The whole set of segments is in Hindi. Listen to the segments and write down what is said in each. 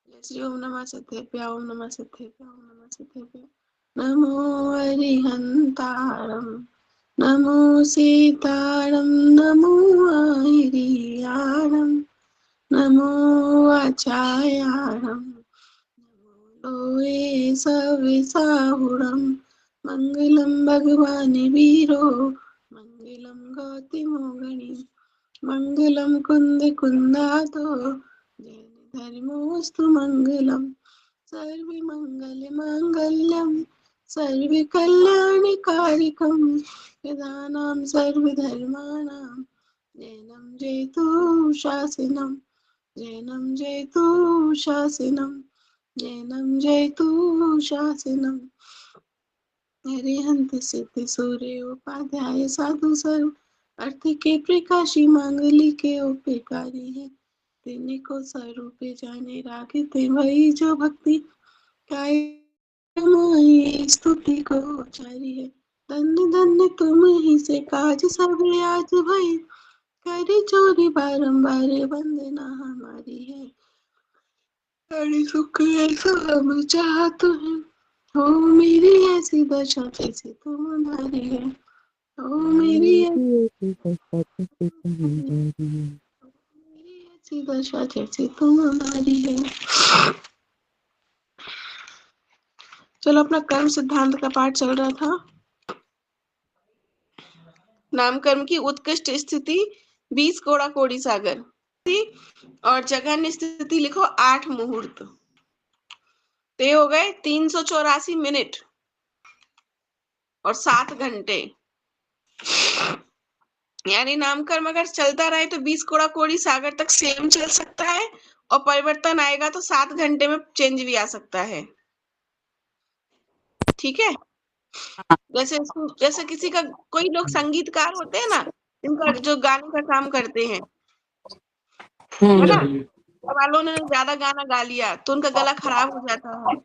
श्री ओम नमः सत्तेभ्य ओम नमः सत्तेभ्य ओम नमः सत्तेभ्य। नमो अरिहंतारम नमो सीतारम नमो आहिरियारम नमो आचार्यारम नमो लोये सविसाहुरम मंगलम भगवान वीरो मंगलम गौतमो गणि मंगलम कुंद कुंदातो जैन धर्मोस्तु मंगलम सर्वे मंगल मांगल्यम सर्वे कल्याणकारिकम यदानां सर्व धर्माणां जैनं जयतु शासनम जैनं जयतु शासनम जैनं जयतु शासनम। हरिहंत सिद्ध सूर्य उपाध्याय साधु सर्व अर्थ के प्रकाशी मांगली के उपकारी है तेने को स्वरूपे जाने राखते वही जो भक्ति काय स्तुति को उचारी है। धन्य धन्य तुम ही से काज सब आज भई करे चोरी बारंबार वंदना हमारी है। हरि सुख ऐसा हम चाहते हैं हो मेरी ऐसी दशा जैसे तुम्हारी है हो मेरी ऐसी दशा जैसे तुम्हारी है। चलो अपना कर्म सिद्धांत का पाठ चल रहा था। नाम कर्म की उत्कृष्ट स्थिति 20 कोड़ा कोड़ी सागर और जगह स्थिति लिखो 8 मुहूर्त। ते हो गए 384 मिनट और 7 घंटे। यानी नामकर्म अगर चलता रहे तो 20 कोड़ा कोड़ी सागर तक सेम चल सकता है और परिवर्तन आएगा तो 7 घंटे में चेंज भी आ सकता है। ठीक है। जैसे किसी का कोई लोग संगीतकार होते हैं ना, इनका जो गाने का काम करते हैं, है ना, वालों ने ज्यादा गाना गा लिया तो उनका गला खराब हो जाता है,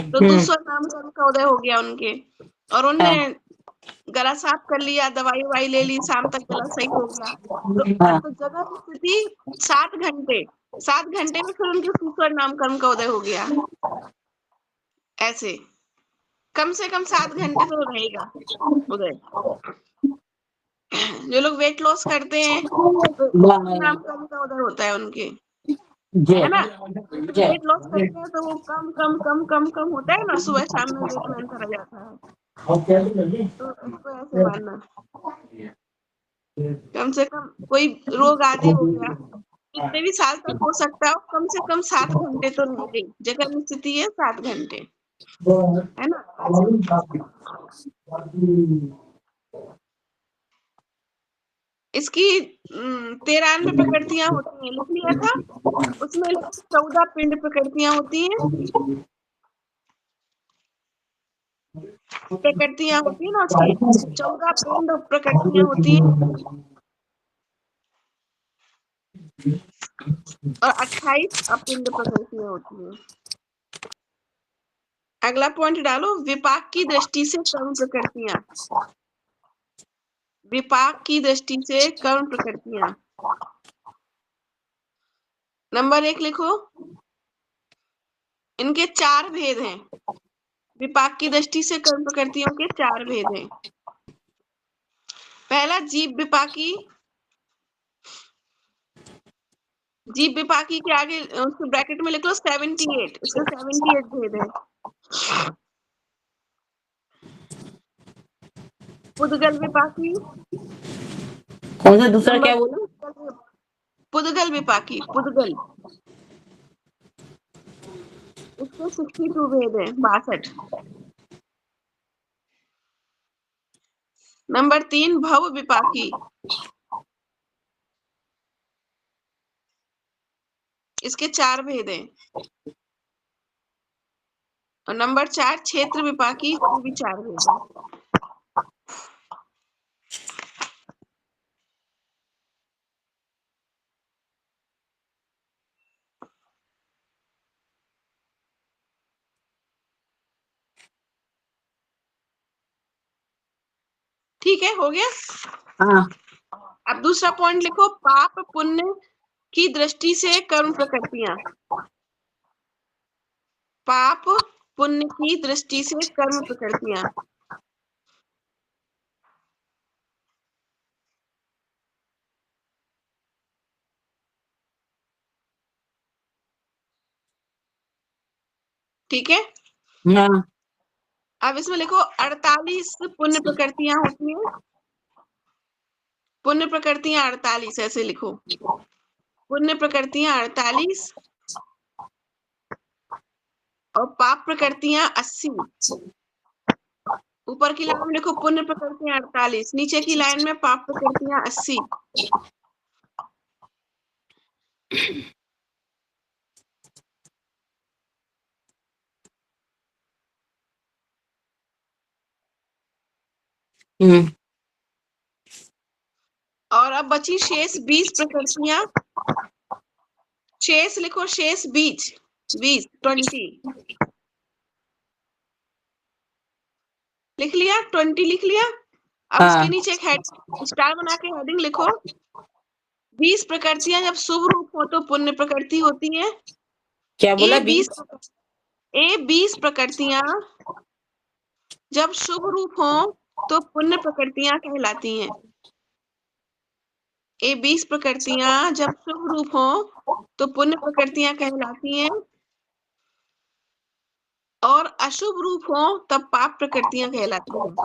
तो दूसरा नामकर्म का उदय हो गया उनके, और उनने गला साफ कर लिया, दवाई ववाई ले ली, शाम तक गला सही हो गया। तो जगह की स्थिति 7 घंटे, 7 घंटे में फिर उनके दूसरा नामकर्म का उदय हो गया। ऐसे कम से कम 7 घंटे तो रहेगा उदय। जो लोग वेट लॉस करते हैं तो नामकर्म का उदय होता है उनके, है ना। वेट लॉस करते हैं तो वो कम कम कम कम कम होता है ना, सुबह शाम में वेट में अंतर आ जाता है। तो इसको ऐसे मानना, कम से कम कोई रोग आदि हो गया, कितने भी साल तक हो सकता है, कम से कम 7 घंटे तो रहेगी। जगह स्थिति है 7 घंटे, है ना। इसकी 93 प्रकृतियां होती हैं, लिख लिया था। उसमें 14 पिंड प्रकृतियां होती हैं। प्रकृतियां होती है ना उसकी 14 पिंड प्रकृतियां होती हैं और 28 अपिंड प्रकृतियां होती हैं। अगला पॉइंट डालो, विपाक की दृष्टि से कर्म प्रकृतियां। विपाक की दृष्टि से कर्म प्रकृतियां। नंबर 1 लिखो, इनके 4 भेद हैं। विपाक की दृष्टि से कर्म प्रकृतियों के 4 भेद हैं। पहला जीव विपाकी। जीव विपाकी के आगे उसके ब्रैकेट में लिख लो 78, इसके 78 भेद हैं। पुद्गल विपाकी। कौन सा दूसरा क्या बोला? पुद्गल विपाकी, पुद्गल, इसके 62 भेद हैं, 62। नंबर 3 भव विपाकी, इसके 4 भेद हैं। और नंबर 4 क्षेत्र विपाकी, इसके भी 4 भेद हैं। ठीक है, हो गया। हाँ। अब दूसरा पॉइंट लिखो, पाप पुण्य की दृष्टि से कर्म प्रकृतियां। पाप पुण्य की दृष्टि से कर्म प्रकृतियां। ठीक है, हाँ अब इसमें लिखो 48 पुण्य प्रकृतियां होती हैं। पुण्य प्रकृतियां 48, ऐसे लिखो, पुण्य प्रकृतियां 48 और पाप प्रकृतियां 80। ऊपर की लाइन में लिखो पुण्य प्रकृतियां 48, नीचे की लाइन में पाप प्रकृतियां 80। और अब बची शेष 20 प्रकृतियां। शेष लिखो, शेष 20 लिख लिया, 20 लिख लिया। अब हाँ। उसके नीचे एक हेड स्टार बना के हेडिंग लिखो, 20 प्रकृतियां जब शुभ रूप हो तो पुण्य प्रकृति होती है। क्या बोला? 20 प्रकृतियां जब शुभ रूप हो तो पुण्य प्रकृतियां कहलाती हैं। 20 प्रकृतियां जब शुभ रूप हो तो पुण्य प्रकृतियां कहलाती हैं, और अशुभ रूप हो तब पाप प्रकृतियां कहलाती हैं।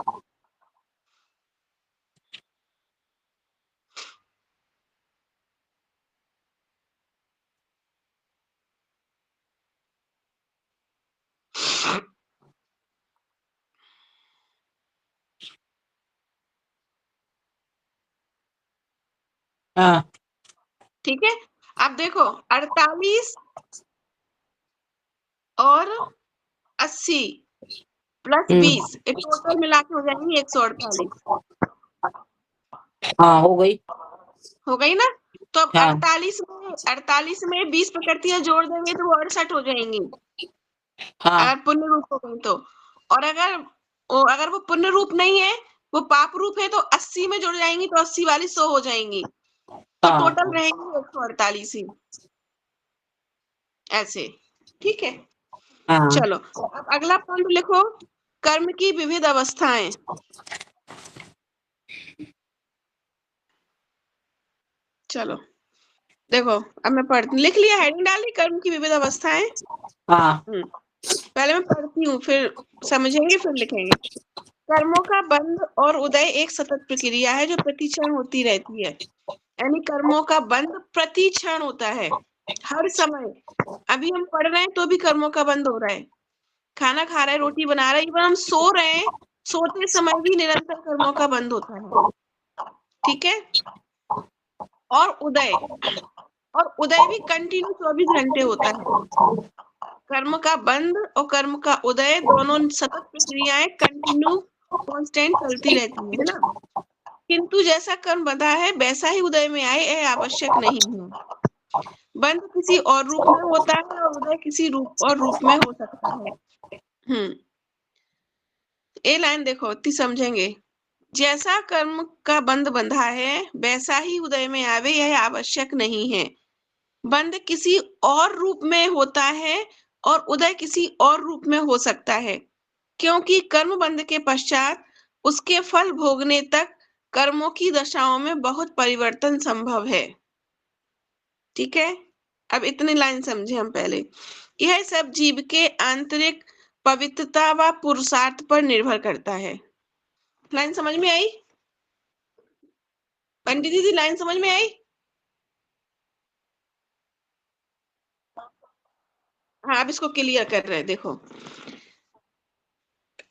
हाँ। ठीक है, अब देखो 48 और 80 प्लस 20 एक टोटल मिला के हो जाएंगी 148। हाँ हो गई। हो गई ना? तो अब हाँ 48 में 20 प्रकृतियां जोड़ देंगे तो वो 68 हो जाएंगी, हाँ अगर पुण्य रूप हो गई तो। और अगर वो पुण्य रूप नहीं है, वो पाप रूप है, तो 80 में जुड़ जाएंगी तो 80 वाली 100 हो जाएंगी, तो हाँ टोटल रहेंगी 148 ही, ऐसे। ठीक है, हाँ। चलो अब अगला पॉइंट लिखो, कर्म की विविध अवस्थाएं। चलो देखो, अब मैं पढ़ती, लिख लिया, हेडिंग डाली, कर्म की विविध अवस्थाएं। हाँ पहले मैं पढ़ती हूँ, फिर समझेंगे, फिर लिखेंगे। कर्मों का बंध और उदय एक सतत प्रक्रिया है जो प्रतिक्षण होती रहती है। यानी कर्मों का बंध प्रतिक्षण होता है, हर समय। अभी हम पढ़ रहे हैं तो भी कर्मों का बंध हो रहा है, खाना खा रहे हैं, रोटी बना रहे हैं, इवन हम सो रहे हैं, सोते समय भी निरंतर कर्मों का बंध होता है। ठीक है, और उदय भी कंटिन्यू 24 घंटे होता है। कर्म का बंध और कर्म का उदय दोनों सतत प्रक्रियाएं कंटिन्यू कांस्टेंट चलती रहती है ना। किंतु जैसा कर्म बंधा है वैसा ही उदय में आए, यह आवश्यक नहीं है। बंध किसी और रूप में होता है और उदय किसी और रूप में हो सकता है। ये लाइन देखो, इतनी समझेंगे। जैसा कर्म का बंध बंधा है वैसा ही उदय में आवे, यह आवश्यक नहीं है। बंध किसी और रूप में होता है और उदय किसी और रूप में हो सकता है, क्योंकि कर्म बंध के पश्चात उसके फल भोगने तक कर्मों की दशाओं में बहुत परिवर्तन संभव है। ठीक है, अब इतनी लाइन समझे हम पहले। यह सब जीव के आंतरिक पवित्रता व पुरुषार्थ पर निर्भर करता है। लाइन समझ में आई पंडित जी? लाइन समझ में आई? हाँ, अब इसको क्लियर कर रहे हैं। देखो,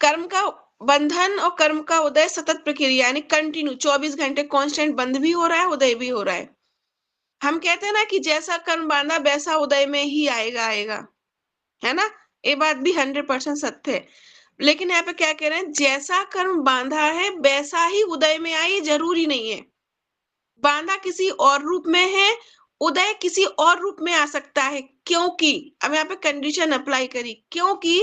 कर्म का बंधन और कर्म का उदय सतत प्रक्रिया, यानी कंटिन्यू 24 घंटे कांस्टेंट बंध भी हो रहा है, उदय भी हो रहा है। हम कहते हैं ना कि जैसा कर्म बांधा वैसा उदय में ही आएगा, है ना? ये बात भी 100% सत्य है। लेकिन यहाँ पे क्या कह रहे हैं, जैसा कर्म बांधा है वैसा ही उदय में आए, जरूरी नहीं है। बांधा किसी और रूप में है, उदय किसी और रूप में आ सकता है, क्योंकि अब यहाँ पे कंडीशन अप्लाई करी, क्योंकि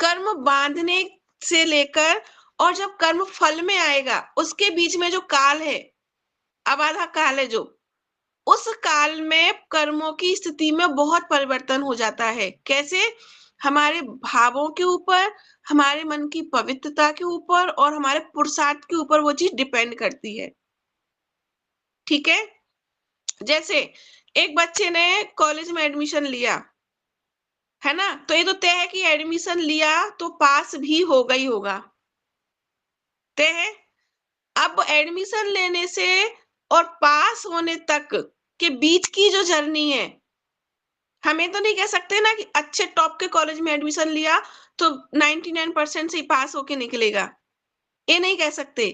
कर्म बांधने से लेकर और जब कर्म फल में आएगा उसके बीच में जो काल है, अबाधा काल है जो, उस काल में कर्मों की स्थिति में बहुत परिवर्तन हो जाता है। कैसे? हमारे भावों के ऊपर, हमारे मन की पवित्रता के ऊपर और हमारे पुरुषार्थ के ऊपर वो चीज डिपेंड करती है। ठीक है, जैसे एक बच्चे ने कॉलेज में एडमिशन लिया, है ना, तो ये तो तय है कि एडमिशन लिया तो पास भी होगा ही होगा, तय है। अब एडमिशन लेने से और पास होने तक के बीच की जो जर्नी है, हमें तो नहीं कह सकते ना कि अच्छे टॉप के कॉलेज में एडमिशन लिया तो 99% से ही पास होके निकलेगा, ये नहीं कह सकते।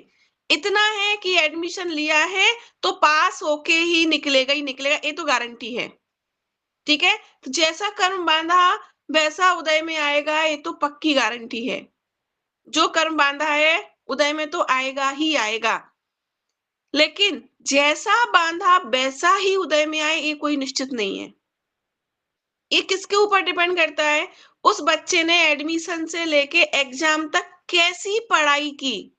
इतना है कि एडमिशन लिया है तो पास होके ही निकलेगा, ये तो गारंटी है। ठीक है, तो जैसा कर्म बांधा वैसा उदय में आएगा, ये तो पक्की गारंटी है। जो कर्म बांधा है उदय में तो आएगा ही आएगा, लेकिन जैसा बांधा वैसा ही उदय में आए ये कोई निश्चित नहीं है। ये किसके ऊपर डिपेंड करता है? उस बच्चे ने एडमिशन से लेके एग्जाम तक कैसी पढ़ाई की।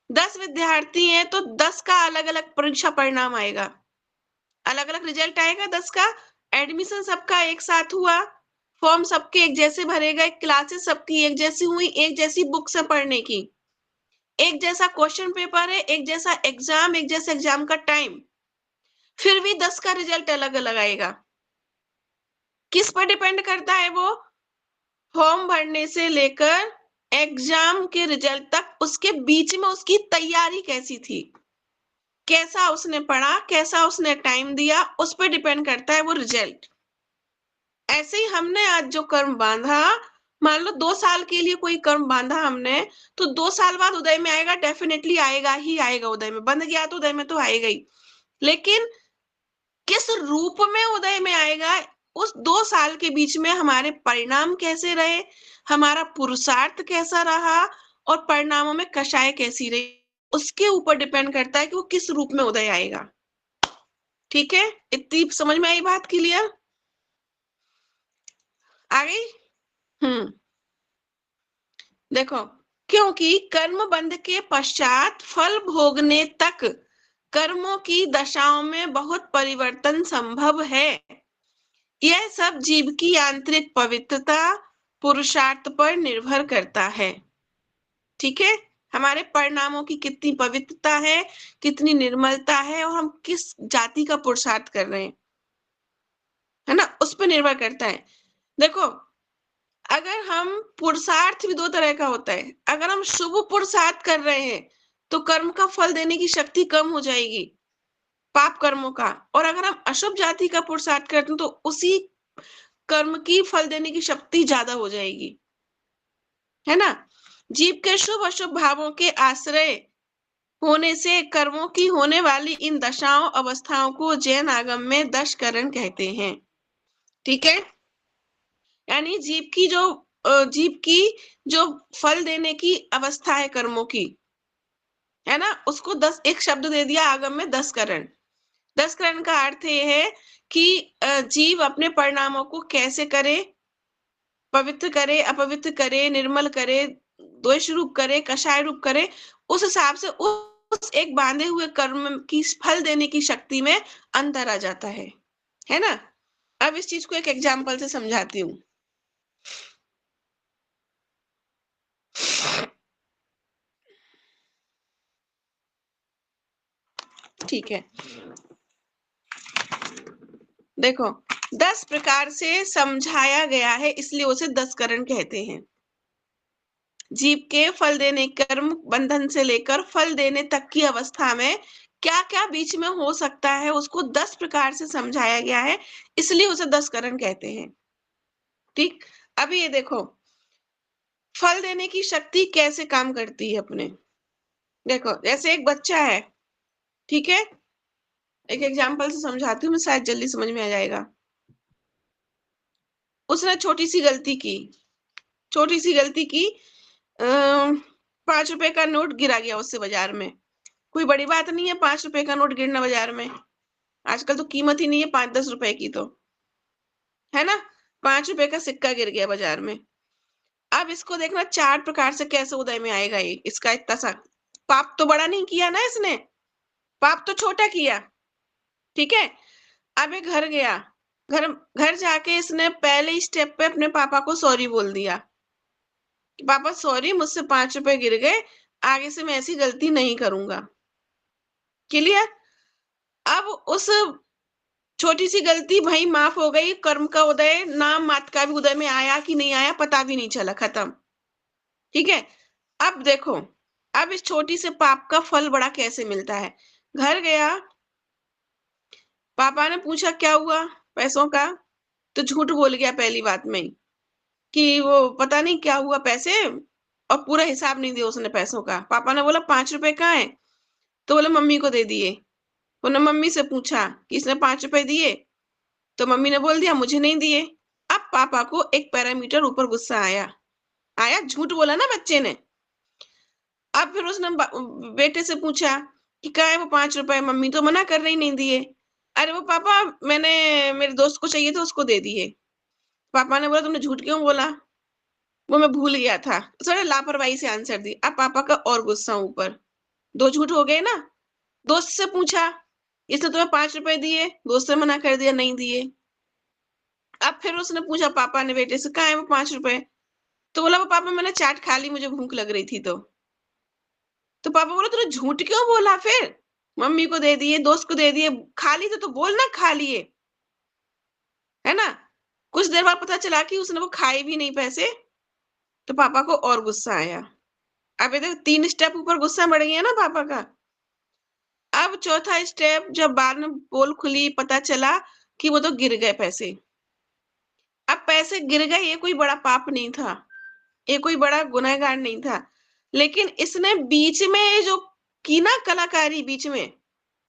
10 विद्यार्थी हैं तो 10 का अलग-अलग परीक्षा परिणाम आएगा, अलग-अलग रिजल्ट आएगा 10 का। एडमिशन सबका एक साथ हुआ, फॉर्म सबके एक जैसे भरे गए, क्लासेस सबकी एक जैसी हुई, एक जैसी बुक से पढ़ने की, एक जैसा क्वेश्चन पेपर है, एक जैसा एग्जाम, एक जैसा एग्जाम का टाइम, फिर भी 10 का रिजल्ट अलग-अलग आएगा। किस पर डिपेंड करता है वो? फॉर्म भरने से लेकर एग्जाम के रिजल्ट तक, उसके बीच में उसकी तैयारी कैसी थी, कैसा उसने पढ़ा, कैसा उसने टाइम दिया, उस पर डिपेंड करता है वो रिजल्ट। ऐसे ही हमने आज जो कर्म बांधा, मान लो 2 साल के लिए कोई कर्म बांधा हमने, तो 2 साल बाद उदय में आएगा, डेफिनेटली आएगा ही आएगा उदय में। बंध गया तो उदय में तो आएगा ही, लेकिन किस रूप में उदय में आएगा, उस 2 साल के बीच में हमारे परिणाम कैसे रहे, हमारा पुरुषार्थ कैसा रहा और परिणामों में कषाय कैसी रही, उसके ऊपर डिपेंड करता है कि वो किस रूप में उदय आएगा। ठीक है, इतनी समझ में आई बात क्लियर? आ गई? देखो, क्योंकि कर्म बंध के पश्चात फल भोगने तक कर्मों की दशाओं में बहुत परिवर्तन संभव है। यह सब जीव की आंतरिक पवित्रता, पुरुषार्थ पर निर्भर करता है। ठीक है, हमारे परिणामों की कितनी पवित्रता है, कितनी निर्मलता है और हम किस जाति का पुरुषार्थ कर रहे हैं, है ना, उस पर निर्भर करता है। देखो, अगर हम पुरुषार्थ भी 2 तरह का होता है। अगर हम शुभ पुरुषार्थ कर रहे हैं तो कर्म का फल देने की शक्ति कम हो जाएगी, पाप कर्मों का। और अगर हम अशुभ जाति का पुरुषार्थ करते हैं तो उसी कर्म की फल देने की शक्ति ज्यादा हो जाएगी, है ना। जीव के शुभ अशुभ भावों के आश्रय होने से कर्मों की होने वाली इन दशाओं अवस्थाओं को जैन आगम में दशकरण कहते हैं। ठीक है, यानी जीव की जो फल देने की अवस्था है कर्मों की, है ना, उसको 10 एक शब्द दे दिया आगम में, 10 करण। 10 करण का अर्थ ये है कि जीव अपने परिणामों को कैसे करे, पवित्र करे, अपवित्र करे, निर्मल करे, द्वेष रूप करे, कषाय रूप करे, उस हिसाब से उस एक बांधे हुए कर्म की फल देने की शक्ति में अंतर आ जाता है ना। अब इस चीज को एक एग्जाम्पल से समझाती हूँ। ठीक है, देखो, 10 प्रकार से समझाया गया है, इसलिए उसे 10 करण कहते हैं। जीव के फल देने कर्म बंधन से लेकर फल देने तक की अवस्था में क्या क्या बीच में हो सकता है, उसको 10 प्रकार से समझाया गया है, इसलिए उसे 10 करण कहते हैं। ठीक, अभी ये देखो, फल देने की शक्ति कैसे काम करती है अपने। देखो, जैसे एक बच्चा है, ठीक है, एक एग्जाम्पल से समझाती हूँ मैं, शायद जल्दी समझ में आ जाएगा। उसने छोटी सी गलती की, 5 रुपए का नोट गिरा गया उससे बाजार में। कोई बड़ी बात नहीं है 5 रुपए का नोट गिरना बाजार में, आजकल तो कीमत ही नहीं है 5-10 रुपए की, तो है ना। 5 रुपए का सिक्का गिर गया बाजार में। अब इसको देखना 4 प्रकार से कैसे उदय में आएगा ये। इसका इतना सा पाप तो बड़ा नहीं किया ना इसने, पाप तो छोटा किया। ठीक है, अब ये घर गया, घर घर जाके इसने पहले स्टेप पे अपने पापा को सॉरी बोल दिया कि पापा सॉरी, मुझसे 5 रुपए गिर गए, आगे से मैं ऐसी गलती नहीं करूंगा। क्लियर? अब उस छोटी सी गलती भाई माफ हो गई, कर्म का उदय, नाम मात का भी उदय में आया कि नहीं आया पता भी नहीं चला, खत्म। ठीक है। अब देखो, अब इस छोटी से पाप का फल बड़ा कैसे मिलता है। घर गया, पापा ने पूछा क्या हुआ पैसों का, तो झूठ बोल गया पहली बात में ही कि वो पता नहीं क्या हुआ पैसे, और पूरा हिसाब नहीं दिया उसने पैसों का। पापा ने बोला 5 रुपए कहाँ है, तो बोले मम्मी को दे दिए। उन्होंने मम्मी से पूछा कि इसने 5 रुपए दिए, तो मम्मी ने बोल दिया मुझे नहीं दिए। अब पापा को एक पैरामीटर ऊपर गुस्सा आया, आया, झूठ बोला ना बच्चे ने। अब फिर उसने बेटे से पूछा कि कहाँ है वो 5 रुपए, मम्मी तो मना कर रही नहीं दिए। अरे वो पापा मैंने मेरे दोस्त को चाहिए था उसको दे दिए। पापा ने बोला तुमने झूठ क्यों बोला, वो मैं भूल गया था। थोड़ा लापरवाही से आंसर दी। अब पापा का और गुस्सा ऊपर, दो झूठ हो गए ना। दोस्त से पूछा, इसने तुम्हें 5 रुपए दिए, दोस्त ने मना कर दिया नहीं दिए। अब फिर उसने पूछा पापा ने बेटे से कहाँ है वो 5 रुपए, तो बोला वो पापा मैंने चाट खा ली, मुझे भूख लग रही थी। तो पापा बोला तूने झूठ क्यों बोला फिर, मम्मी को दे दिए, दोस्त को दे दिए, खा ली तो बोल ना खा लिए, है ना। कुछ देर बाद पता चला कि उसने वो खाए भी नहीं पैसे, तो पापा को और गुस्सा आया। अब ये देखो 3 स्टेप ऊपर गुस्सा बढ़ गया ना पापा का। अब चौथा स्टेप, जब बाद में पोल खुली पता चला कि वो तो गिर गए पैसे। अब पैसे गिर गए, ये कोई बड़ा पाप नहीं था, ये कोई बड़ा गुनहगार नहीं था, लेकिन इसने बीच में ये जो की ना कलाकारी, बीच में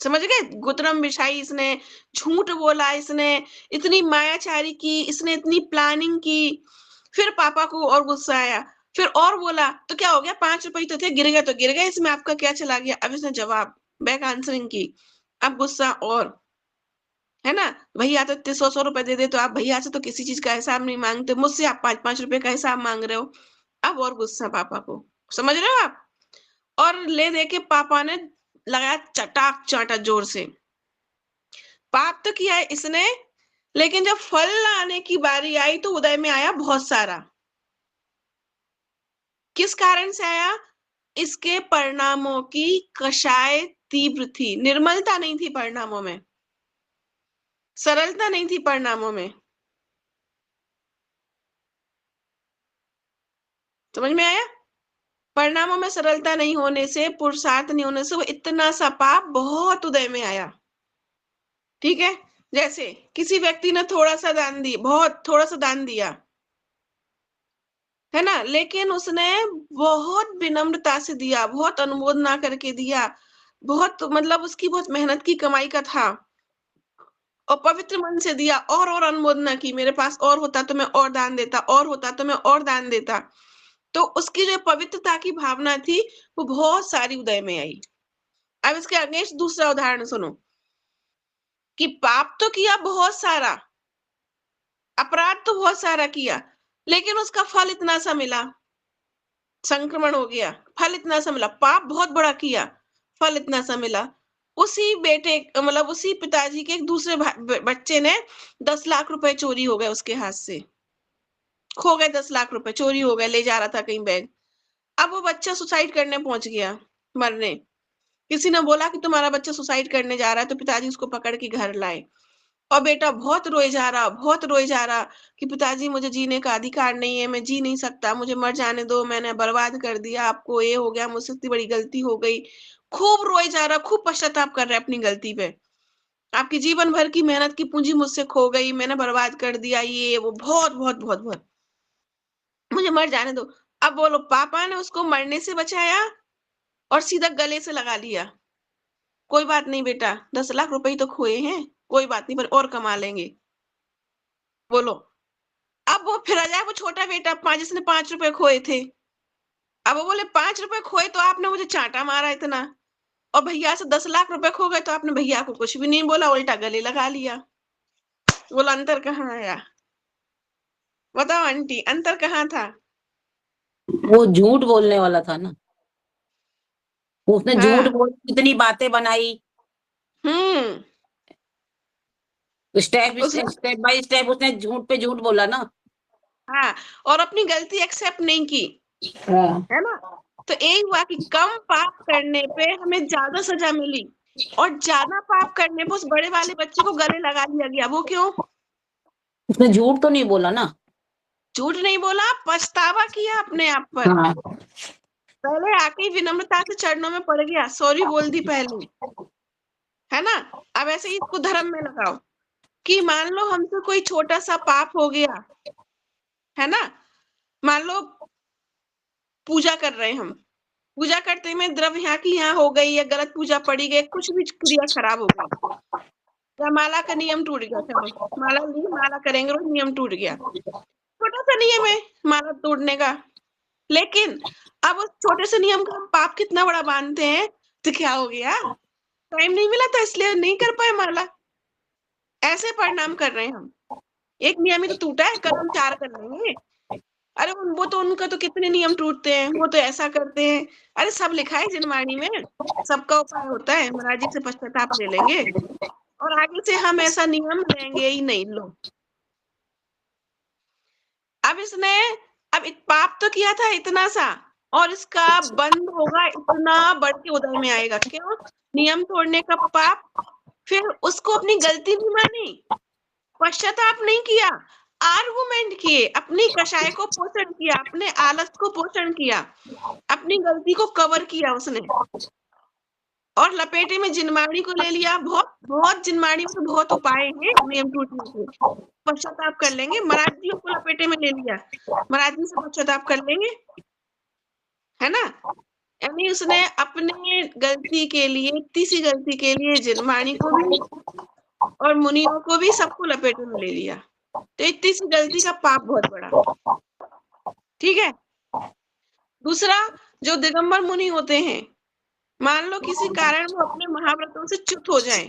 समझ गए, गुतरम बिछाई इसने, झूठ बोला इसने, इतनी मायाचारी की इसने, इतनी प्लानिंग की। फिर पापा को और गुस्सा आया, फिर और बोला तो क्या हो गया, 5 रुपए तो थे, गिर गए तो गिर गए, इसमें आपका क्या चला गया। अब इसने जवाब बैक आंसरिंग की। अब गुस्सा और, है ना, भैया तो इतने 100-100 रुपए दे दे, तो आप भैया से तो किसी चीज का हिसाब नहीं मांगते, मुझसे आप 5-5 रुपए का हिसाब मांग रहे हो। अब और गुस्सा पापा को, समझ रहे हो आप। और ले दे के पापा ने लगाया चटाक चाटा जोर से। पाप तो किया है इसने, लेकिन जब फल आने की बारी आई तो उदय में आया बहुत सारा। किस कारण से आया, इसके परिणामों की कषाय तीव्र थी, निर्मलता नहीं थी परिणामों में, सरलता नहीं थी परिणामों में। समझ में आया। परिणामों में सरलता नहीं होने से, पुरुषार्थ नहीं होने से, वो इतना सा पाप बहुत उदय में आया। ठीक है। जैसे किसी व्यक्ति ने थोड़ा सा दान दिया, बहुत थोड़ा सा दान दिया, है ना, लेकिन उसने बहुत विनम्रता से दिया, बहुत अनुमोदना करके दिया, बहुत मतलब उसकी बहुत मेहनत की कमाई का था, और पवित्र मन से दिया, और अनुमोदना की, मेरे पास और होता तो मैं और दान देता, और होता तो मैं और दान देता। तो उसकी जो पवित्रता की भावना थी वो बहुत सारी उदय में आई। अब इसके अगेंस्ट दूसरा उदाहरण सुनो, कि पाप तो किया बहुत सारा, अपराध तो बहुत सारा किया, लेकिन उसका फल इतना सा मिला, संक्रमण हो गया, फल इतना सा मिला, पाप बहुत बड़ा किया, फल इतना सा मिला। उसी बेटे मतलब उसी पिताजी के एक दूसरे बच्चे ने 10 लाख रुपए चोरी हो गए उसके हाथ से, खो गए 10 लाख रुपए, चोरी हो गए, ले जा रहा था कहीं बैग। अब वो बच्चा सुसाइड करने पहुंच गया, मरने। किसी ने बोला कि तुम्हारा बच्चा सुसाइड करने जा रहा है, तो पिताजी उसको पकड़ के घर लाए, और बेटा बहुत रोए जा रहा, बहुत रोए जा रहा कि पिताजी मुझे जीने का अधिकार नहीं है, मैं जी नहीं सकता, मुझे मर जाने दो, मैंने बर्बाद कर दिया आपको, ये हो गया, मुझसे इतनी बड़ी गलती हो गई। खूब रोए जा रहा, खूब पश्चाताप कर रहा है अपनी गलती पे, आपकी जीवन भर की मेहनत की पूंजी मुझसे खो गई, मैंने बर्बाद कर दिया, ये वो बहुत बहुत बहुत बहुत, मुझे मर जाने दो। अब बोलो, पापा ने उसको मरने से बचाया और सीधा गले से लगा लिया, कोई बात नहीं बेटा, 10 लाख रुपए ही तो खोए हैं, कोई बात नहीं, पर और कमा लेंगे। बोलो। अब वो फिर आ जाए वो छोटा बेटा, पांच, जिसने 5 रुपए खोए थे। अब वो बोले 5 रुपए खोए तो आपने मुझे चांटा मारा इतना, और भैया से 10 लाख रुपए खो गए तो आपने भैया को कुछ भी नहीं बोला, उल्टा गले लगा लिया। बोला अंतर कहाँ आया, बताओ आंटी, अंतर कहाँ था। वो झूठ बोलने वाला था ना, उसने झूठ हाँ। बोल इतनी बातें बनाई। हम्म। स्टेप बाय स्टेप उसने झूठ पे झूठ बोला ना। हाँ, और अपनी गलती एक्सेप्ट नहीं की, हाँ। है ना। तो एक हुआ कि कम पाप करने पे हमें ज्यादा सजा मिली, और ज्यादा पाप करने पे उस बड़े वाले बच्चे को गले लगा दिया गया। वो क्यों? उसने झूठ तो नहीं बोला ना। झूठ नहीं बोला, पछतावा किया अपने आप पर। हाँ। पहले आके ही विनम्रता से चरणों में पड़ गया, सॉरी बोल दी पहले, है ना। अब ऐसे ही इसको धर्म में लगाओ कि मान लो हमसे कोई छोटा सा पाप हो गया, है ना। मान लो पूजा कर रहे हैं हम, पूजा करते में द्रव्य यहाँ की यहाँ हो गई, या गलत पूजा पड़ी गई, कुछ भी क्रिया खराब हो गई, या माला का नियम टूट गया, चलो माला ली, माला करेंगे रोज, नियम टूट गया, छोटा सा नियम है माला तोड़ने का। लेकिन अब उस छोटे से नियम का हम पाप कितना बड़ा बांधते हैं, तो क्या हो गया, टाइम नहीं मिला था इसलिए नहीं कर पाए माला। ऐसे परिणाम कर रहे हैं हम। एक नियम ही तो टूटा है, कल हम 4 कर लेंगे। अरे वो तो उनका तो कितने नियम टूटते हैं, वो तो ऐसा करते हैं। अरे सब लिखा है जिनवाणी में, सबका उपाय होता है, महाराज जी से पश्चाताप ले लेंगे, और आगे से हम ऐसा नियम लेंगे ही नहीं। लो, अब इसने पाप तो किया था इतना सा, और इसका बंद होगा इतना बढ़ के उदय में आएगा। क्यों? नियम तोड़ने का पाप। फिर उसको अपनी गलती नहीं मानी, पश्चाताप नहीं किया, आर्गुमेंट किए, अपनी कषाय को पोषण किया, अपने आलस को पोषण किया, अपनी गलती को कवर किया उसने, और लपेटे में जिनवाणी को ले लिया। बहुत बहुत जिनवाणी में तो बहुत उपाय हैं नियम टूटने के, पश्चाताप कर लेंगे। महाराज जी को लपेटे में ले लिया, महाराज जी से पश्चाताप कर लेंगे, है ना। यानी उसने अपने गलती के लिए, इतनी सी गलती के लिए जिनवाणी को भी और मुनियों को भी, सबको लपेटे में ले लिया। तो इतनी सी गलती का पाप बहुत बड़ा, ठीक है। दूसरा, जो दिगंबर मुनि होते हैं, मान लो किसी कारण वो अपने महाव्रतों से च्युत हो जाएं,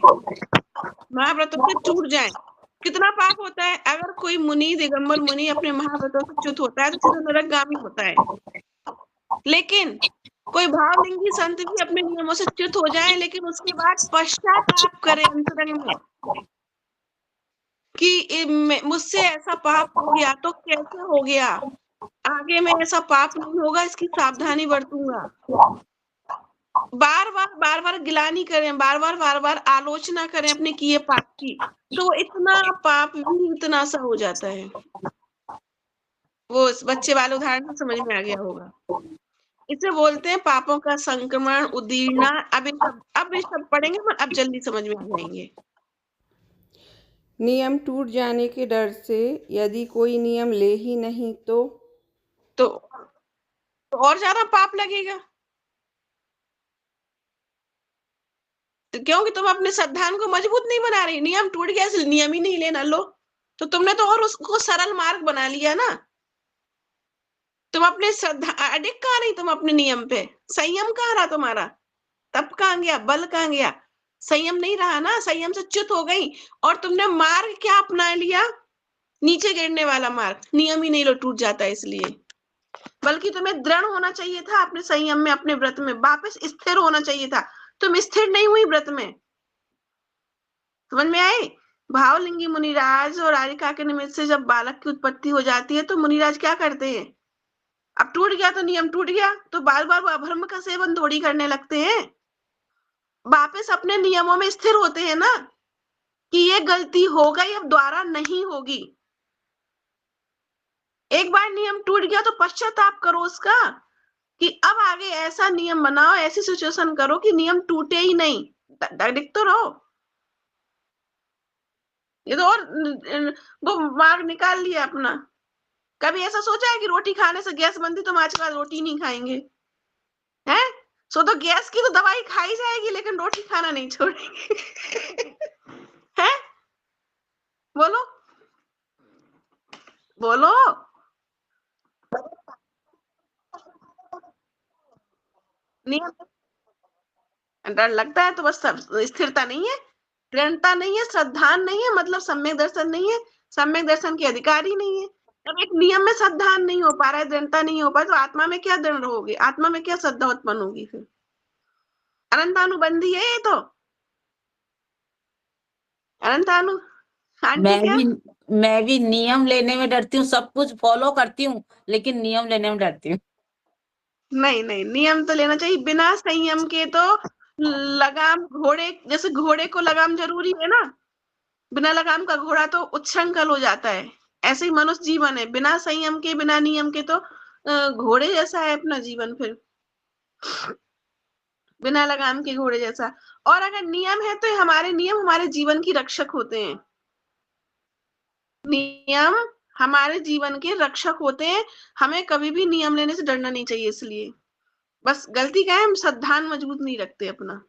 महाव्रतों से टूट जाएं, कितना पाप होता है। अगर कोई मुनि, दिगंबर मुनि अपने महाव्रतों से च्युत होता है तो सीधा नरकगामी होता है। लेकिन कोई भावलिंगी संत भी अपने नियमों से च्युत हो जाए, लेकिन उसके बाद पश्चाताप करे अंतरंग में कि मुझसे ऐसा पाप हो गया, तो कैसे हो गया, आगे में ऐसा पाप नहीं होगा, इसकी सावधानी बरतूंगा। बार बार गिलानी करें, बार बार आलोचना करें अपने किए पाप की, तो इतना पाप भी इतना सा हो जाता है। वो इस बच्चे वाले उदाहरण से समझ में आ गया होगा। इसे बोलते हैं पापों का संक्रमण, उदीरना। अब ये सब पढ़ेंगे, पर अब जल्दी समझ में आ जाएंगे। नियम टूट जाने के डर से यदि कोई नियम ले ही नहीं तो और ज्यादा पाप लगेगा। तो क्योंकि तुम अपने श्रद्धान को मजबूत नहीं बना रही, नियम टूट गया इसलिए नियम ही नहीं लेना। लो, तो तुमने तो और उसको सरल मार्ग बना लिया ना। तुम अपने श्रद्धा अडिग कहाँ रही, तुम अपने नियम पे संयम कहाँ रहा तुम्हारा, तप कहाँ गया, बल कहाँ गया, संयम नहीं रहा ना, संयम से च्युत हो गई। और तुमने मार्ग क्या अपना लिया, नीचे गिरने वाला मार्ग, नियम ही नहीं लो, टूट जाता है इसलिए। बल्कि तुम्हें दृढ़ होना चाहिए था अपने संयम में, अपने व्रत में, वापस स्थिर होना चाहिए था। तुम स्थिर नहीं हुई व्रत में। समझ में आए? भावलिंगी मुनिराज और आरिका के निमित्त से जब बालक की उत्पत्ति हो जाती है, तो मुनिराज क्या करते हैं, अब टूट गया तो नियम टूट गया, तो बार बार वो अभर्म का सेवन थोड़ी करने लगते हैं। वापस अपने नियमों में स्थिर होते हैं ना, कि ये गलती हो गई, अब दोबारा नहीं होगी। एक बार नियम टूट गया तो पश्चाताप करो उसका, कि अब आगे ऐसा नियम बनाओ, ऐसी सिचुएशन करो कि नियम टूटे ही नहीं। दिख तो रहो, ये तो और वो मार्ग निकाल लिया अपना। कभी ऐसा सोचा है कि रोटी खाने से गैस बनती तो हम आज के बाद रोटी नहीं खाएंगे, हैं? सो तो गैस की तो दवाई खाई जाएगी, लेकिन रोटी खाना नहीं छोड़ेंगे। हैं? बोलो बोलो। नियम डर लगता है तो बस स्थिरता नहीं है, दृढ़ता नहीं है, श्रद्धा नहीं है, मतलब सम्यक दर्शन नहीं है, सम्यक दर्शन के अधिकारी नहीं है। जब एक नियम में श्रद्धा नहीं हो पा रहा है, दृढ़ता नहीं हो पा रहा, तो आत्मा में क्या दृढ़ होगी, आत्मा में क्या श्रद्धा उत्पन्न होगी? फिर अनंतानुबंधी है ये तो, अनंतानु आंटी क्या? मैं भी नियम लेने में डरती हूँ, सब कुछ फॉलो करती हूँ, लेकिन नियम लेने में डरती हूँ। नहीं नहीं, नियम तो लेना चाहिए। बिना संयम के तो लगाम, घोड़े जैसे घोड़े को लगाम जरूरी है ना, बिना लगाम का घोड़ा तो उच्छृंखल हो जाता है। ऐसे ही मनुष्य जीवन है, बिना संयम के, बिना नियम के तो घोड़े जैसा है अपना जीवन फिर, बिना लगाम के घोड़े जैसा। और अगर नियम है तो हमारे नियम हमारे जीवन की रक्षक होते हैं। नियम हमारे जीवन के रक्षक होते हैं। हमें कभी भी नियम लेने से डरना नहीं चाहिए। इसलिए बस गलती क्या है, हम संविधान मजबूत नहीं रखते अपना।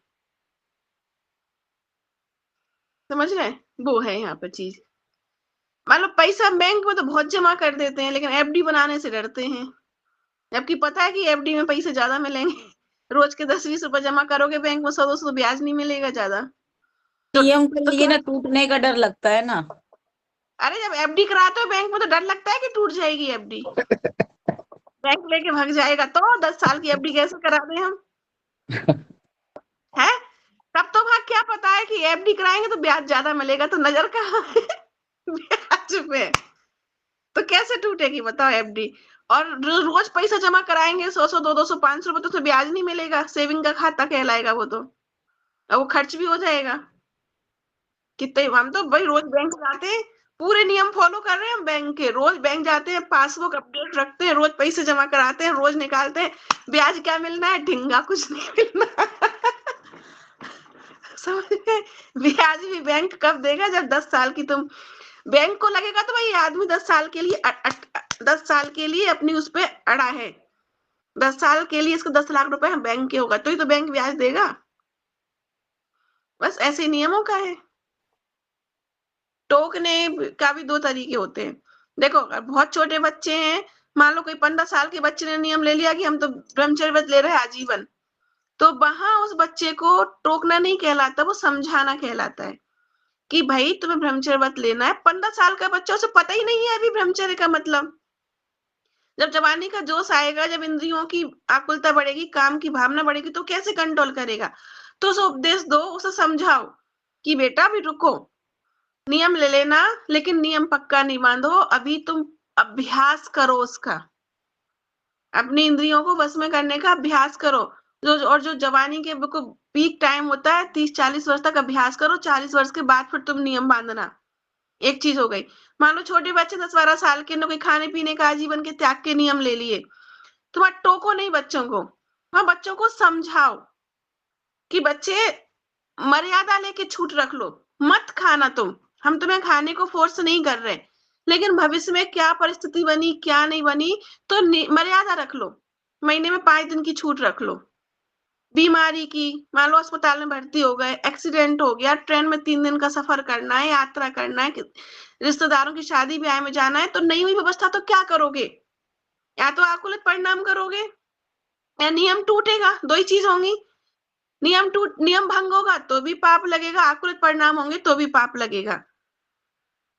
समझ रहे हैं? वो है यहाँ पर चीज। मान लो पैसा बैंक में तो बहुत जमा कर देते हैं, लेकिन एफडी बनाने से डरते हैं। जबकि पता है कि एफडी में पैसे ज्यादा मिलेंगे। रोज के 10-20 रुपए जमा करोगे बैंक में, 100-200 ब्याज नहीं मिलेगा ज्यादा। नियम के तो लिए क्या, ना टूटने का डर लगता है ना। अरे जब एफडी कराते हो बैंक में तो डर लगता है कि टूट जाएगी एफडी, बैंक लेके भाग जाएगा। तो 10 साल की एफडी कैसे करा दें हम? है, तब तो वहां क्या पता है कि एफडी कराएंगे तो ब्याज ज्यादा मिलेगा, तो नजर कहाँ है ब्याज पे। तो कैसे टूटेगी बताओ एफडी? और रोज पैसा जमा कराएंगे, 100-100, 200, 500 रुपए, तो उसमें ब्याज नहीं मिलेगा। सेविंग का खाता कहलाएगा वो तो, और वो खर्च भी हो जाएगा। कितने हम तो भाई रोज बैंक जाते हैं, पूरे नियम फॉलो कर रहे हैं हम बैंक के। रोज बैंक जाते हैं, पासबुक अपडेट रखते हैं, रोज पैसे जमा कराते हैं, रोज निकालते हैं। ब्याज क्या मिलना है? ढिंगा कुछ नहीं मिलना। समझ गए? ब्याज भी बैंक कब देगा? जब 10 साल की तुम, बैंक को लगेगा तो भाई आदमी 10 साल के लिए 10 साल के लिए अपनी उस पे अड़ा है। 10 साल के लिए इसको 10 लाख रुपए बैंक के होगा, तो ही तो बैंक ब्याज देगा। बस ऐसे नियमों का है। टोकने का भी 2 तरीके होते हैं। देखो, अगर बहुत छोटे बच्चे हैं, मान लो कोई 15 साल के बच्चे ने नियम ले लिया कि हम तो ब्रह्मचर्य व्रत ले रहे हैं आजीवन, तो वहां उस बच्चे को टोकना नहीं कहलाता, वो समझाना कहलाता है कि भाई तुम्हें ब्रह्मचर्य व्रत लेना है। 15 साल का बच्चा, उसे पता ही नहीं है अभी ब्रह्मचर्य का मतलब। जब जवानी का जोश आएगा, जब इंद्रियों की आकुलता बढ़ेगी, काम की भावना बढ़ेगी, तो कैसे कंट्रोल करेगा? तो उसे उपदेश दो, उसे समझाओ कि बेटा अभी रुको, नियम ले लेना, लेकिन नियम पक्का नहीं बांधो, अभी तुम अभ्यास करो उसका, अपनी इंद्रियों को बस में करने का अभ्यास करो। जो जवानी के बिल्कुल पीक टाइम होता है, 30-40 वर्ष तक अभ्यास करो, 40 वर्ष के बाद फिर तुम नियम बांधना। एक चीज हो गई। मान लो छोटे बच्चे 10-12 साल के, ने कोई खाने पीने का आजीवन के त्याग के नियम ले लिए, तुम वहां टोको नहीं बच्चों को, वहां बच्चों को समझाओ कि बच्चे मर्यादा लेके छूट रख लो, मत खाना तुम, हम तुम्हें खाने को फोर्स नहीं कर रहे, लेकिन भविष्य में क्या परिस्थिति बनी क्या नहीं बनी, तो मर्यादा रख लो। महीने में 5 दिन की छूट रख लो। बीमारी की, मान लो अस्पताल में भर्ती हो गए, एक्सीडेंट हो गया, ट्रेन में 3 दिन का सफर करना है, यात्रा करना है, रिश्तेदारों की शादी ब्याह में जाना है, तो नहीं हुई व्यवस्था तो क्या करोगे? या तो आकुलित परिणाम करोगे या नियम टूटेगा, 2 ही चीज होंगी। नियम भंग होगा तो भी पाप लगेगा, आकुलित परिणाम होंगे तो भी पाप लगेगा।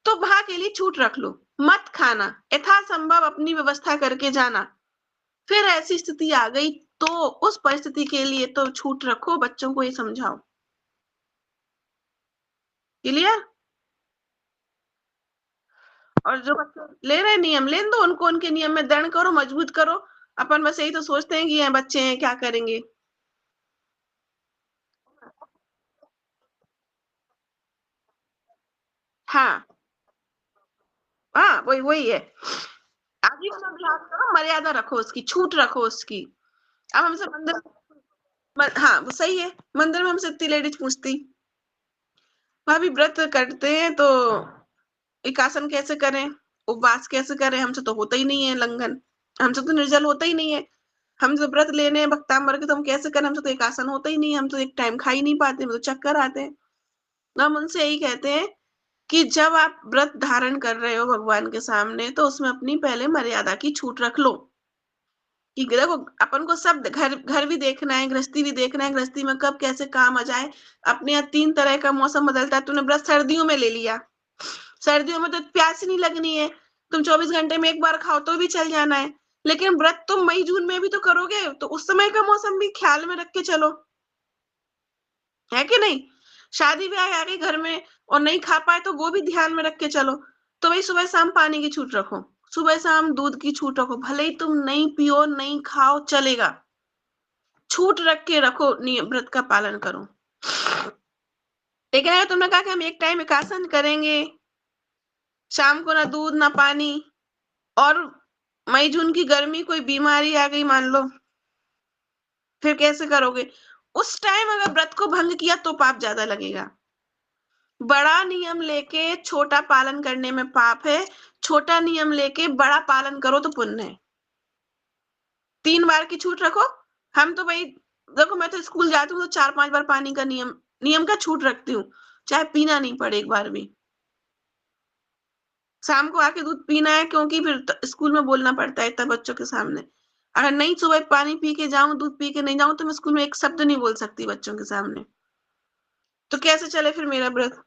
तो वहां के लिए छूट रख लो, मत खाना, यथासंभव अपनी व्यवस्था करके जाना। फिर ऐसी स्थिति आ गई तो उस परिस्थिति के लिए तो छूट रखो, बच्चों को ये समझाओ। क्लियर? और जो बच्चे ले रहे नियम, लेने दो उनको, उनके नियम में दृढ़ करो, मजबूत करो। अपन बस यही तो सोचते हैं कि ये बच्चे हैं क्या करेंगे। हाँ हाँ, वही वही है। आजीवन अभ्यास करो, मर्यादा रखो उसकी, छूट रखो उसकी। अब हमसे मंदिर, हाँ वो सही है, मंदिर में हमसे इतनी लेडीज पूछती, भाभी व्रत करते हैं तो एक आसन कैसे करें, उपवास कैसे करें, हमसे तो होता ही नहीं है लंघन, हमसे तो निर्जल होता ही नहीं है। हम जो व्रत लेने हैं भक्तांबर के, तो हम कैसे करें, हमसे तो एक आसन होता ही नहीं है, हम तो एक टाइम खा ही नहीं पाते, हमें तो चक्कर आते हैं। तो हम उनसे यही कहते हैं कि जब आप व्रत धारण कर रहे हो भगवान के सामने, तो उसमें अपनी पहले मर्यादा की छूट रख लो। कि देखो, अपन को सब घर घर भी देखना है, गृहस्थी भी देखना है, गृहस्थी में कब कैसे काम आ जाए। अपने यहाँ 3 तरह का मौसम बदलता है, तूने व्रत सर्दियों में ले लिया, सर्दियों में तो प्यास ही नहीं लगनी है, तुम 24 घंटे में एक बार खाओ तो भी चल जाना है। लेकिन व्रत तुम मई जून में भी तो करोगे, तो उस समय का मौसम भी ख्याल में रख के चलो, है कि नहीं? शादी ब्याह आ गई घर में और नहीं खा पाए तो वो भी ध्यान में रख के चलो। तो भाई सुबह शाम पानी की छूट रखो, सुबह शाम दूध की छूट रखो, भले ही तुम नहीं पियो नहीं खाओ चलेगा, छूट रख के रखो, नियम व्रत का पालन करो। लेकिन अगर तुमने कहा कि हम एक टाइम एकासन करेंगे, शाम को ना दूध ना पानी, और मई जून की गर्मी कोई बीमारी आ गई मान लो, फिर कैसे करोगे? उस टाइम अगर व्रत को भंग किया तो पाप ज्यादा लगेगा। बड़ा नियम लेके छोटा पालन करने में पाप है, छोटा नियम लेके बड़ा पालन करो तो पुण्य है। 3 बार की छूट रखो। हम तो भाई देखो, मैं तो स्कूल जाती हूँ तो 4-5 बार पानी का नियम का छूट रखती हूँ, चाहे पीना नहीं पड़े एक बार भी। शाम को आके दूध पीना है, क्योंकि फिर स्कूल में बोलना पड़ता है इतना बच्चों के सामने। अगर नहीं सुबह पानी पी के जाऊं, दूध पी के नहीं जाऊं, तो मैं स्कूल में एक शब्द नहीं बोल सकती बच्चों के सामने। तो कैसे चले फिर मेरा व्रत?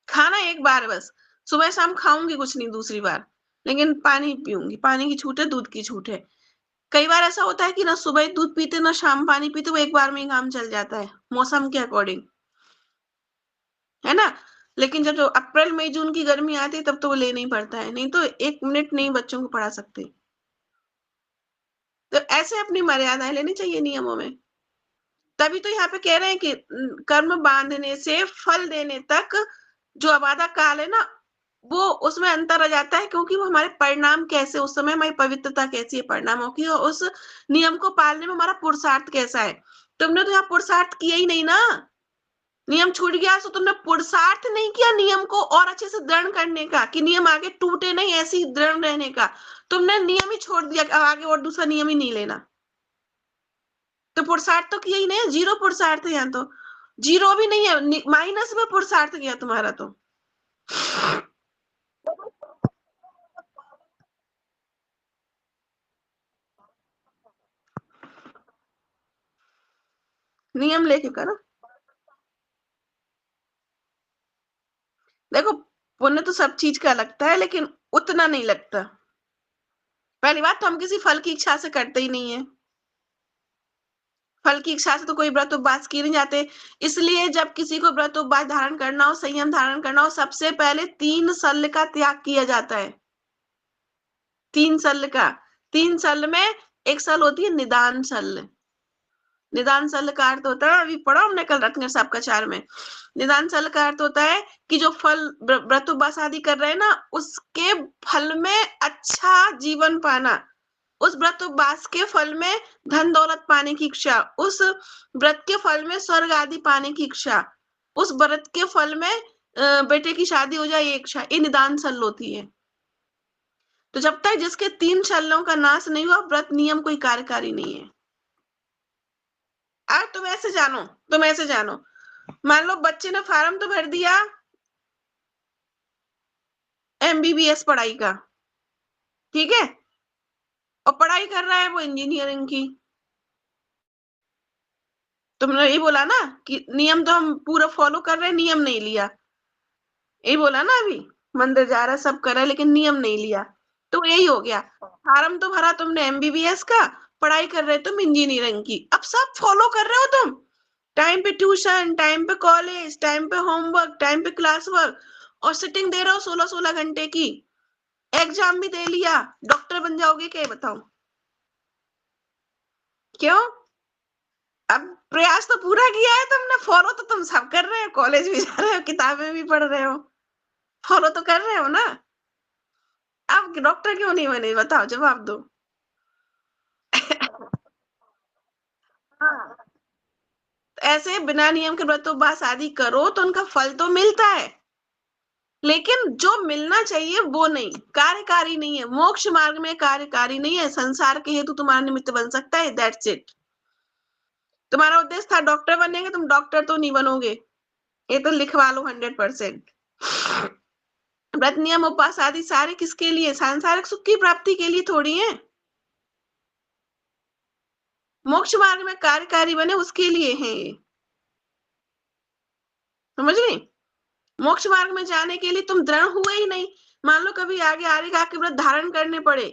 खाना एक बार बस, सुबह शाम खाऊंगी कुछ नहीं दूसरी बार, लेकिन पानी पीऊंगी। पानी की छूट है, दूध की छूट है। कई बार ऐसा होता है कि ना सुबह दूध पीते ना शाम पानी पीते, वो एक बार में ही काम चल जाता है मौसम के अकॉर्डिंग, है ना। लेकिन जब जो अप्रैल मई जून की गर्मी आती है तब तो वो लेना ही पड़ता है, नहीं तो 1 मिनट नहीं बच्चों को पढ़ा सकते। तो ऐसे अपनी मर्यादाएं लेनी चाहिए नियमों में। तभी तो यहाँ पे कह रहे हैं कि कर्म बांधने से फल देने तक जो अबाधा काल है ना, वो उसमें अंतर आ जाता है, क्योंकि वो हमारे परिणाम कैसे, उस समय हमारी पवित्रता कैसी है परिणामों की, और उस नियम को पालने में हमारा पुरुषार्थ कैसा है। तुमने तो यहाँ पुरुषार्थ किया ही नहीं ना, नियम छूट गया तो तुमने पुरुषार्थ नहीं किया नियम को और अच्छे से दृढ़ करने का, कि नियम आगे टूटे नहीं, ऐसे ही दृढ़ रहने का। तुमने नियम ही छोड़ दिया कि आगे और दूसरा नियम ही नहीं लेना। तो पुरुषार्थ तो किया ही नहीं, जीरो पुरुषार्थ है यहाँ तो, जीरो भी नहीं है, माइनस में पुरुषार्थ किया तुम्हारा तो। नियम लेके करो। देखो, पुण्य तो सब चीज का लगता है, लेकिन उतना नहीं लगता। पहली बात तो हम किसी फल की इच्छा से करते ही नहीं है, फल की इच्छा से तो कोई व्रत उपवास किए नहीं जाते। इसलिए जब किसी को व्रत उपवास धारण करना हो, संयम धारण करना हो, सबसे पहले 3 शल्य का त्याग किया जाता है। 3 शल्य का, 3 शल्य में एक शल्य होती है निदान शल्य। निदान शल्य का अर्थ होता है, अभी पढ़ा हमने कल रत्न साहब का 4 में, निदान शल्य का अर्थ होता है कि जो फल व्रत उपवास आदि कर रहे हैं ना, उसके फल में अच्छा जीवन पाना, उस व्रत उपवास के फल में धन दौलत पाने की इच्छा, उस व्रत के फल में स्वर्ग आदि पाने की इच्छा, उस व्रत के फल में बेटे की शादी हो जाए ये इच्छा, ये निदान शल्य होती है। तो जब तक जिसके 3 शल्यों का नाश नहीं हुआ, व्रत नियम कोई कार्यकारी नहीं है। अब तुम ऐसे जानो, मान लो बच्चे ने फार्म तो भर दिया MBBS पढ़ाई का, ठीक है, और पढ़ाई कर रहा है वो इंजीनियरिंग की। तुमने ये बोला ना कि नियम तो हम पूरा फॉलो कर रहे हैं, नियम नहीं लिया, यही बोला ना अभी। मंदिर जा रहा है, सब कर रहा है, लेकिन नियम नहीं लिया, तो यही हो गया। फार्म तो भरा तुमने MBBS का, पढ़ाई कर रहे तुम इंजीनियरिंग की, अब सब फॉलो कर रहे हो तुम, टाइम पे ट्यूशन, टाइम पे कॉलेज, टाइम पे होमवर्क, टाइम पे क्लास वर्क, और सिटिंग दे रहे हो 16-16 घंटे की। एग्जाम भी दे लिया, डॉक्टर बन जाओगे क्या, बताओ? क्यों? अब प्रयास तो पूरा किया है तुमने, फॉलो तो तुम सब कर रहे हो, कॉलेज भी जा रहे हो, किताबें भी पढ़ रहे हो, फॉलो तो कर रहे हो ना। अब डॉक्टर क्यों नहीं बने, बताओ, जवाब दो। हाँ, ऐसे बिना नियम के व्रत उपवास आदि करो तो उनका फल तो मिलता है, लेकिन जो मिलना चाहिए वो नहीं, कार्यकारी नहीं है, मोक्ष मार्ग में कार्यकारी नहीं है, संसार के हेतु तुम्हारा निमित्त बन सकता है, दैट्स इट। तुम्हारा उद्देश्य था डॉक्टर बनेंगे, तुम डॉक्टर तो नहीं बनोगे, ये तो लिखवा लो 100%। व्रत नियम उपवास आदि सारे किसके लिए? सांसारिक सुख की प्राप्ति के लिए थोड़ी है, मोक्ष मार्ग में कार्यकारी बने उसके लिए है ये, समझ गई? मोक्ष मार्ग में जाने के लिए तुम दृढ़ हुए ही नहीं, मान लो कभी आगे आगे आके व्रत धारण करने पड़े,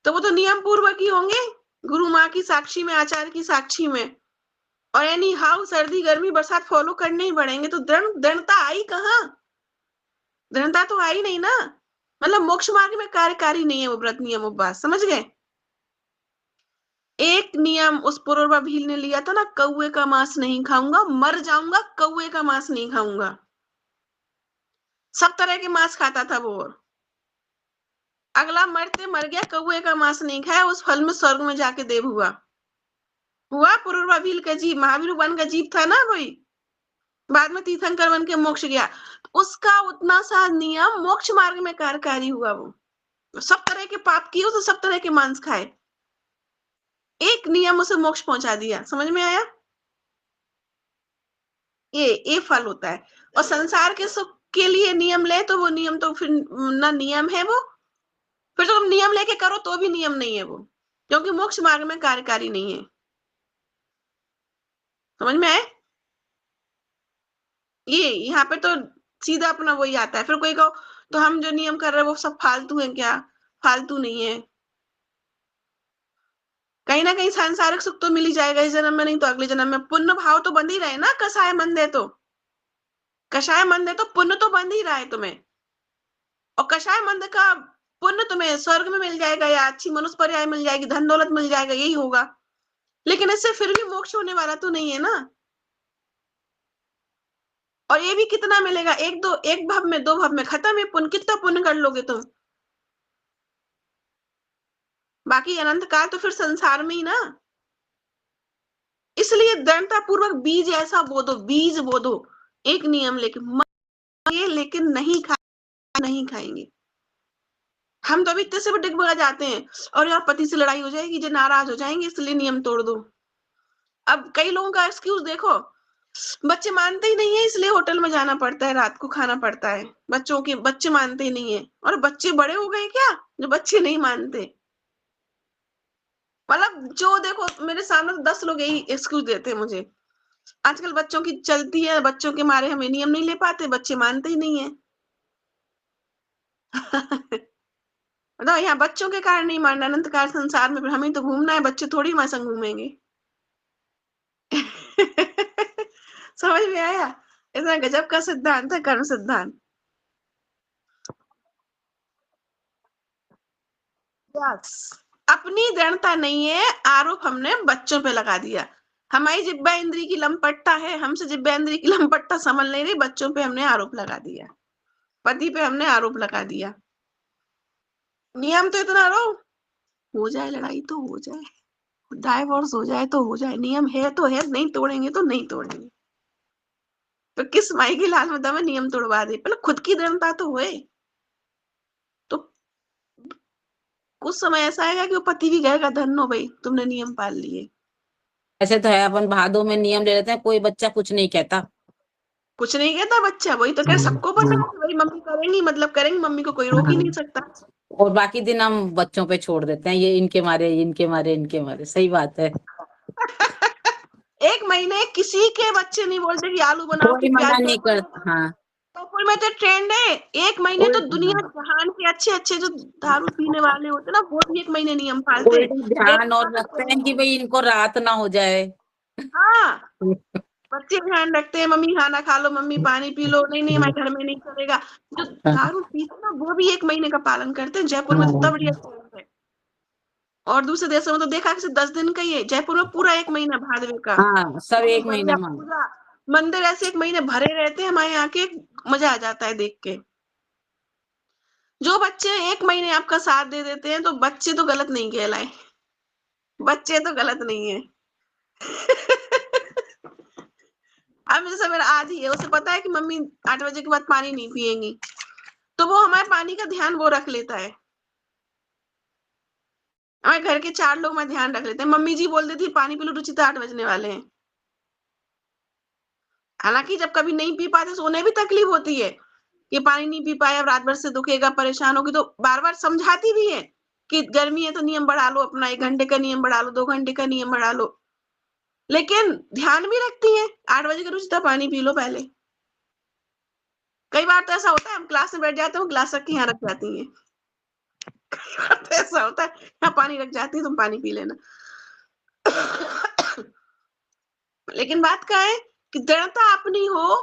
तो वो तो नियम पूर्वक ही होंगे, गुरु माँ की साक्षी में, आचार्य की साक्षी में। और एनी हाउ सर्दी गर्मी बरसात फॉलो करने ही पड़ेंगे। तो दृढ़ता आई कहाँ? दृढ़ता तो आई नहीं ना। मतलब मोक्ष मार्ग में कार्यकारी नहीं है वो व्रत नियम उपवास, समझ गए? एक नियम उस पुरूरवा भील ने लिया था ना, कौए का मांस नहीं खाऊंगा, मर जाऊंगा, कौए का मांस नहीं खाऊंगा। सब तरह के मांस खाता था वो। अगला मरते मर गया, कौए का मांस नहीं खाया, उस फल में स्वर्ग में जाके देव हुआ पुरूरवा भील का जीव, महावीर वन का जीव था ना कोई, बाद में तीर्थंकर बन के मोक्ष गया। उसका उतना सा नियम मोक्ष मार्ग में कार्यकारी हुआ। वो सब तरह के पाप किए, तो सब तरह के मांस खाए, एक नियम उसे मोक्ष पहुंचा दिया। समझ में आया? ये फल होता है। और संसार के सुख के लिए नियम ले तो वो नियम तो फिर ना नियम है वो, फिर तो तुम नियम लेके करो तो भी नियम नहीं है वो, क्योंकि मोक्ष मार्ग में कार्यकारी नहीं है। समझ में आए? ये यहाँ पे तो सीधा अपना वही आता है। फिर कोई कहो तो हम जो नियम कर रहे हैं वो सब फालतू है क्या? फालतू नहीं है। कहीं ना कहीं सांसारिक सुख तो मिल ही जाएगा इस जन्म में, नहीं तो अगले जन्म में। पुण्य भाव तो बंद ही रहे ना, कसाय मंद है तो, कषाय मंद है तो पुण्य तो बंद ही रहा है तुम्हें। और कषाय मंद का पुण्य तुम्हें स्वर्ग में मिल जाएगा, या अच्छी मनुष्य पर्याय मिल जाएगी, धन दौलत मिल जाएगा, यही होगा। लेकिन इससे फिर भी मोक्ष होने वाला तो नहीं है ना। और ये भी कितना मिलेगा? एक भव में, दो भव में खत्म है पुण्य। कितना पुण्य कर लोगे तुम? बाकी अनंत काल तो फिर संसार में ही ना। इसलिए दृढ़ता पूर्वक बीज ऐसा बो दो, बीज बो दो, एक नियम लेके, लेकिन नहीं खाएंगे। हम तो अभी इतने से भी डिगबगा जाते हैं, और यार पति से लड़ाई हो जाएगी, जो नाराज हो जाएंगे, इसलिए नियम तोड़ दो। अब कई लोगों का एक्सक्यूज देखो, बच्चे मानते ही नहीं है, इसलिए होटल में जाना पड़ता है, रात को खाना पड़ता है। बच्चे मानते ही नहीं है। और बच्चे बड़े हो गए क्या जो बच्चे नहीं मानते? मतलब जो देखो मेरे सामने तो 10 लोग यही एक्सक्यूज देते हैं मुझे। आजकल बच्चों की चलती है, बच्चों के मारे हमें नियम नहीं ले पाते, बच्चे मानते ही नहीं है। बताओ, यहाँ बच्चों के कारण नहीं मानना, अनंत काल संसार में फिर हमें तो घूमना है, बच्चे थोड़ी हमारे संग घूमेंगे। समझ में आया? इतना गजब का सिद्धांत है कर्म सिद्धांत। यस, अपनी दृढ़ता नहीं है, आरोप हमने बच्चों पे लगा दिया। हमारी जिब्बा इंद्री की लंपटता है, हमसे जिब्बा इंद्री की लंपटता संभल नहीं रही, बच्चों पे हमने आरोप लगा दिया, पति पे हमने आरोप लगा दिया। नियम तो इतना रहो, हो जाए लड़ाई तो हो जाए, डाइवोर्स हो जाए तो हो जाए, नियम है तो है, नहीं तोड़ेंगे तो नहीं तोड़ेंगे। तो किस माई की लाल में दमे नियम तोड़वा दे? पहले खुद की दृढ़ता तो होए। तो कुछ समय ऐसा आएगा कि वो पति भी कहेगा धन्नो भाई तुमने नियम पाल लिए। ऐसे तो है, अपन भादों में नियम ले लेते हैं, कोई बच्चा कुछ नहीं कहता। कुछ नहीं कहता बच्चा, वही तो कह, सबको पता है कि भाई मम्मी करेंगी, मतलब करेंगी, मम्मी को कोई रोक ही नहीं सकता। और बाकी दिन हम बच्चों पे छोड़ देते हैं, ये इनके मारे, इनके मारे, इनके मारे। सही बात है। एक महीने किसी के बच्चे नहीं बोलते कि आलू बनाओ कि कोई प्याज मना नहीं बनाओ। करता। हाँ, टोपुल में तो ट्रेंड है, एक महीने तो दुनिया जहान के अच्छे अच्छे जो दारू पीने वाले होते ना, वो भी एक महीने नियम पालते हैं। उल्टा ध्यान और रखते हैं कि भाई इनको रात ना हो जाए। हाँ, बच्चे ध्यान रखते हैं, मम्मी खाना खा लो, मम्मी पानी पी लो, नहीं नहीं हमारे घर में नहीं चलेगा। जो दारू पीते ना वो भी एक महीने का पालन करते हैं। जयपुर में तो बढ़िया है, और दूसरे देशों में तो देखा कि सिर्फ 10 दिन का ही है। जयपुर में पूरा एक महीना भादवे का, हाँ, सब एक महीना बढ़िया मान। पूजा, मंदिर ऐसे एक महीने भरे रहते हैं। हमारे यहाँ के मजा आ जाता है देख के। जो बच्चे एक महीने आपका साथ दे देते हैं तो बच्चे तो गलत नहीं कहलाए, बच्चे तो गलत नहीं है। अब जैसे मेरा आज ही है, उसे पता है कि मम्मी 8 बजे के बाद पानी नहीं पिएंगी, तो वो हमारे पानी का ध्यान वो रख लेता है। हमारे घर के 4 लोग मैं ध्यान रख लेते हैं। मम्मी जी बोल देती पानी पी लो रुचिता 8 बजने वाले हैं। हालांकि जब कभी नहीं पी पाते तो उन्हें भी तकलीफ होती है कि पानी नहीं पी पाए, अब रात भर से दुखेगा, परेशान होगी, तो बार बार समझाती भी है कि गर्मी है तो नियम बढ़ा लो अपना, 1 घंटे का नियम बढ़ा लो, 2 घंटे का नियम बढ़ा लो। लेकिन ध्यान भी रखती है, 8 बजे का रुचिता पानी पी लो पहले। कई बार तो ऐसा होता है हम क्लास में बैठ जाते हैं, ग्लास रख के यहाँ रख जाती है। कई बार तो ऐसा होता है यहाँ पानी रख जाती है, तुम पानी पी लेना। लेकिन बात क्या है कि दृढ़ता अपनी हो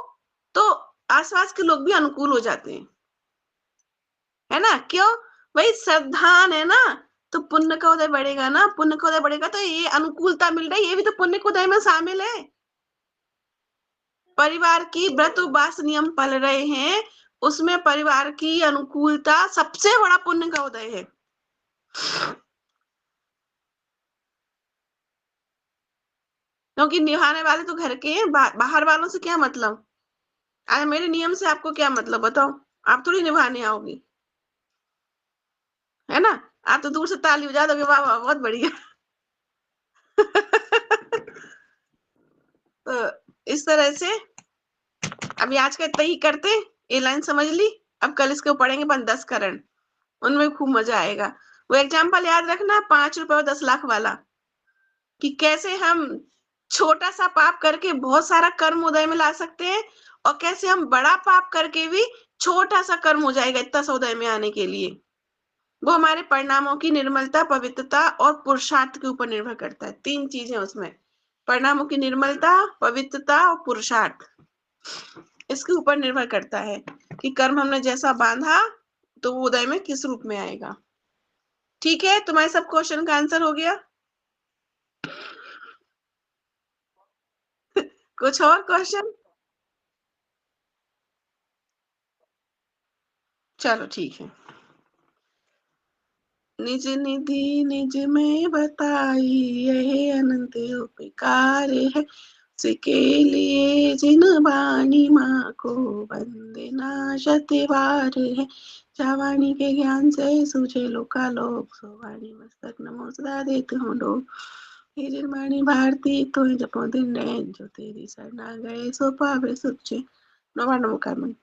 तो आसपास के लोग भी अनुकूल हो जाते हैं, है ना? क्यों? भाई सावधान है ना, तो पुण्य का उदय बढ़ेगा ना, पुण्य का उदय बढ़ेगा तो ये अनुकूलता मिल रही है, ये भी तो पुण्य के उदय में शामिल है। परिवार की व्रत उपवास नियम पल रहे हैं, उसमें परिवार की अनुकूलता सबसे बड़ा पुण्य का उदय है। क्योंकि निभाने वाले तो घर के हैं, बाहर वालों से क्या मतलब? आज मेरे नियम से आपको क्या मतलब बताओ? आप थोड़ी निभाने आओगी, है ना? आप तो दूर से ताली बजा दोगे, वाह वाह बहुत बढ़िया। तो इस तरह से अभी आज का इतना ही करते, ये लाइन समझ ली। अब कल इसके पढ़ेंगे 10 करण, उनमें खूब मजा आएगा। वो एग्जाम्पल याद रखना 5 रुपए और 10 लाख वाला, कि कैसे हम छोटा सा पाप करके बहुत सारा कर्म उदय में ला सकते हैं, और कैसे हम बड़ा पाप करके भी छोटा सा कर्म हो जाएगा इतना सा उदय में आने के लिए। वो हमारे परिणामों की निर्मलता, पवित्रता और पुरुषार्थ के ऊपर निर्भर करता है। 3 चीजें उसमें, परिणामों की निर्मलता, पवित्रता और पुरुषार्थ, इसके ऊपर निर्भर करता है कि कर्म हमने जैसा बांधा तो वो उदय में किस रूप में आएगा। ठीक है, तुम्हारे सब क्वेश्चन का आंसर हो गया? कुछ और क्वेश्चन? चलो ठीक है। निज निधि निज में बताई, यह अनंत उपकार है, उसके लिए जिन वाणी माँ को वंदे नाशत वार है। वाणी के ज्ञान से सूझे लोकालोक, सो वाणी मस्तक नमो सदा देते हो लोग। हे जिन वाणी भारती तो जपो दिन रैन, जो तेरी शरणा गए सो पावे सुख चैन। नमो नमो कर्मण।